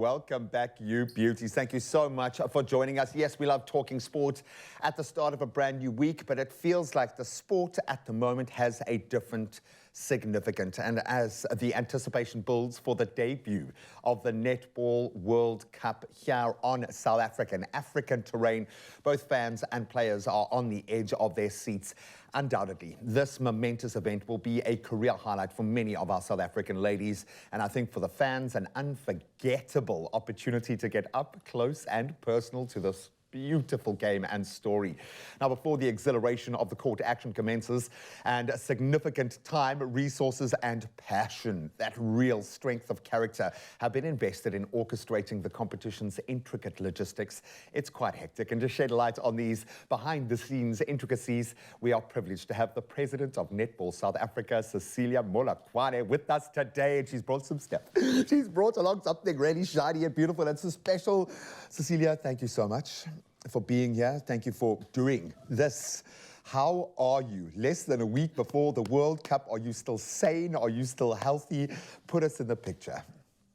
welcome back, you beauties. Thank you so much for joining us. Yes, we love talking sport at the start of a brand new week, but it feels like the sport at the moment has a different significance. And as the anticipation builds for the debut of the Netball World Cup here on South African terrain, both fans and players are on the edge of their seats. Undoubtedly, this momentous event will be a career highlight for many of our South African ladies, and I think for the fans, an unforgettable opportunity to get up close and personal to this beautiful game and story. Now, before the exhilaration of the court action commences and significant time, resources and passion, that real strength of character have been invested in orchestrating the competition's intricate logistics. It's quite hectic, and to shed light on these behind-the-scenes intricacies, we are privileged to have the president of Netball South Africa, Cecilia Molokwane, with us today, and she's brought some stuff. She's brought along something really shiny and beautiful and so special. Cecilia, thank you so much for being here. Thank you for doing this. How are you? Less than a week before the World Cup. Are you still sane? Are you still healthy? Put us in the picture.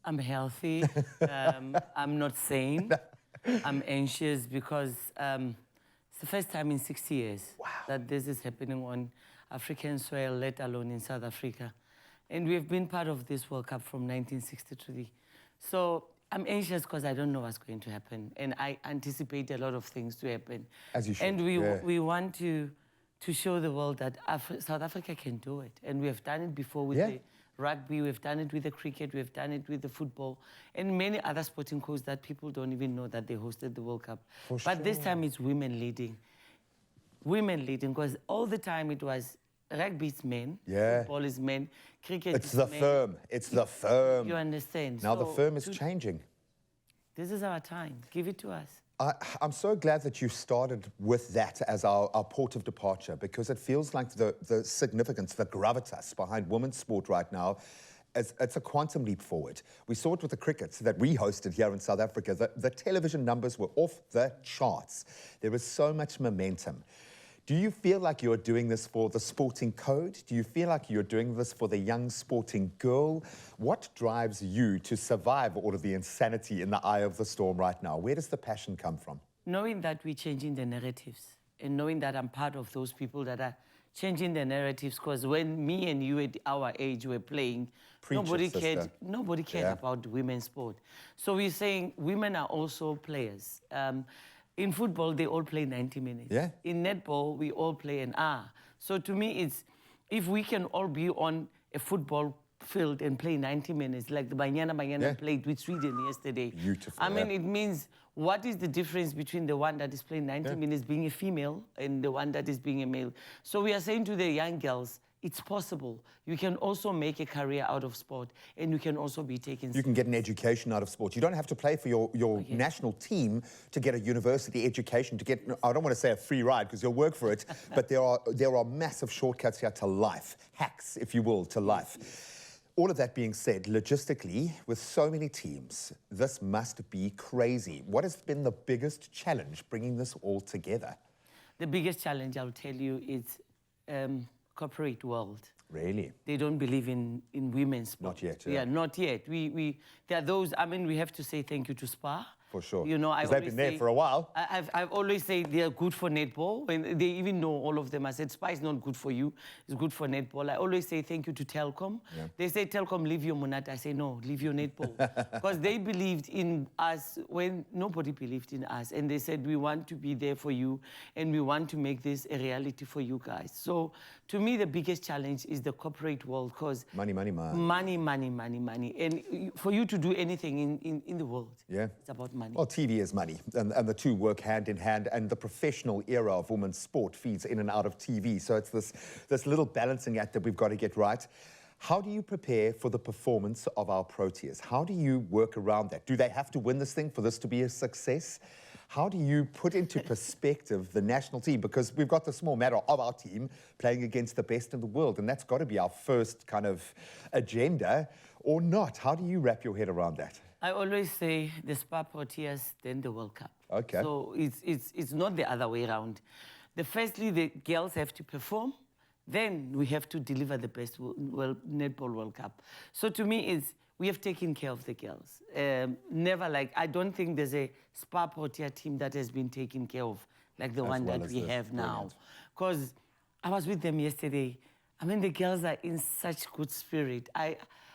I'm healthy. I'm not sane. I'm anxious because it's the first time in 6 years that this is happening on African soil, let alone in South Africa. And we've been part of this World Cup from 1963. So I'm anxious because I don't know what's going to happen, and I anticipate a lot of things to happen. As you should. And we want to show the world that South Africa can do it, and we have done it before with the rugby, we've done it with the cricket, we've done it with the football, and many other sporting codes that people don't even know that they hosted the World Cup. But this time it's women leading. Women leading, because all the time it was rugby is men, football is men, cricket it's is the men. firm. It's the firm. You understand? Now so the firm is changing. This is our time. Give it to us. I'm so glad that you started with that as our port of departure, because it feels like the significance, the gravitas behind women's sport right now, it's a quantum leap forward. We saw it with the cricket that we hosted here in South Africa. The television numbers were off the charts. There was so much momentum. Do you feel like you're doing this for the sporting code? Do you feel like you're doing this for the young sporting girl? What drives you to survive all of the insanity in the eye of the storm right now? Where does the passion come from? Knowing that we're changing the narratives, and knowing that I'm part of those people that are changing the narratives, because when me and you at our age were playing, nobody cared about women's sport. So we're saying women are also players. In football, they all play 90 minutes. In netball, we all play an hour. So to me, it's if we can all be on a football field and play 90 minutes, like the Banyana played with Sweden yesterday. Beautiful. I mean, it means what is the difference between the one that is playing 90 minutes being a female and the one that is being a male? So we are saying to the young girls, it's possible. You can also make a career out of sport, and you can also be taken. You can get an education out of sport. You don't have to play for your national team to get a university education, to get, I don't want to say a free ride because you'll work for it, but there are massive shortcuts here to life, hacks, if you will, to life. All of that being said, logistically, with so many teams, this must be crazy. What has been the biggest challenge bringing this all together? The biggest challenge, I'll tell you, is corporate world. Really? They don't believe in women's sport. Not yet. Yeah, not yet. There are those, I mean, we have to say thank you to Spa. For sure. You know, they've been there for a while. I've always said they are good for netball. When they even know, all of them, I said, Spa is not good for you. It's good for netball. I always say thank you to Telkom. They say, Telkom, leave your monat. I say, no, leave your netball. Because they believed in us when nobody believed in us. And they said, we want to be there for you, and we want to make this a reality for you guys. So to me, the biggest challenge is the corporate world, because money. Money. And for you to do anything in the world, it's about money. Well, TV is money, and the two work hand in hand, and the professional era of women's sport feeds in and out of TV. So it's this little balancing act that we've got to get right. How do you prepare for the performance of our Proteas? How do you work around that? Do they have to win this thing for this to be a success? How do you put into perspective the national team? Because we've got the small matter of our team playing against the best in the world, and that's got to be our first kind of agenda, or not. How do you wrap your head around that? I always say the Spa Proteas, then the World Cup. Okay. So it's not the other way around. Firstly, the girls have to perform, then we have to deliver the best Netball World Cup. So to me, we have taken care of the girls. Never like, I don't think there's a Spa Portia team that has been taken care of like the one that we have now. Because I was with them yesterday. I mean, the girls are in such good spirit.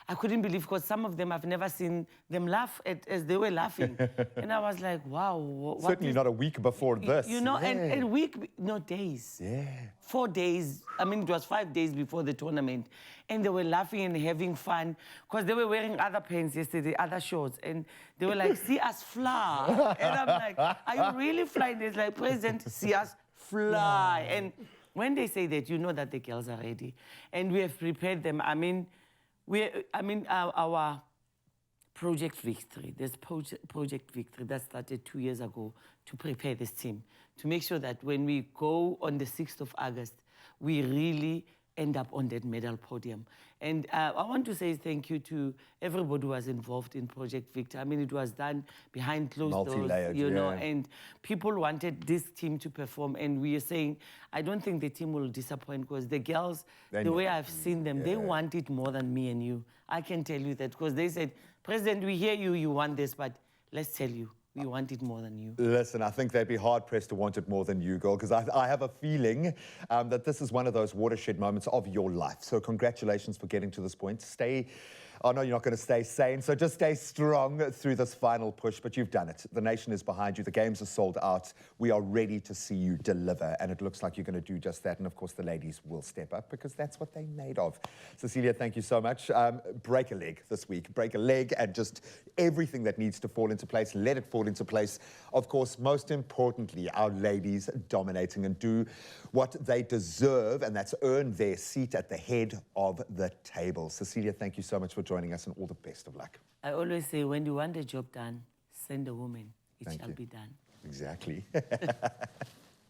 I couldn't believe, because some of them, I've never seen them laugh as they were laughing. And I was like, wow. Certainly not a week before this. You know, and week, no, days. Yeah. 4 days. I mean, it was 5 days before the tournament. And they were laughing and having fun, because they were wearing other pants yesterday, other shorts. And they were like, see us fly. And I'm like, are you really flying? It's like, President, see us fly. And when they say that, you know that the girls are ready. And we have prepared them. I mean, our Project Victory, there's Project Victory that started 2 years ago to prepare this team, to make sure that when we go on the 6th of August, we really end up on that medal podium. And I want to say thank you to everybody who was involved in Project Victory. I mean, it was done behind closed doors, you know, and people wanted this team to perform. And we are saying, I don't think the team will disappoint, because the girls, the way I've seen them, they want it more than me and you. I can tell you that, because they said, President, we hear you, you want this, but let's tell you, we want it more than you. Listen, I think they'd be hard-pressed to want it more than you, girl, because I have a feeling that this is one of those watershed moments of your life. So congratulations for getting to this point. I know you're not going to stay sane, so just stay strong through this final push, but you've done it. The nation is behind you. The games are sold out. We are ready to see you deliver, and it looks like you're going to do just that. And, of course, the ladies will step up, because that's what they're made of. Cecilia, thank you so much. Break a leg this week. Break a leg, and just everything that needs to fall into place, let it fall into place. Of course, most importantly, our ladies dominating and do what they deserve, and that's earn their seat at the head of the table. Cecilia, thank you so much for joining us, and all the best of luck. I always say, when you want a job done, send a woman. It shall be done. Exactly.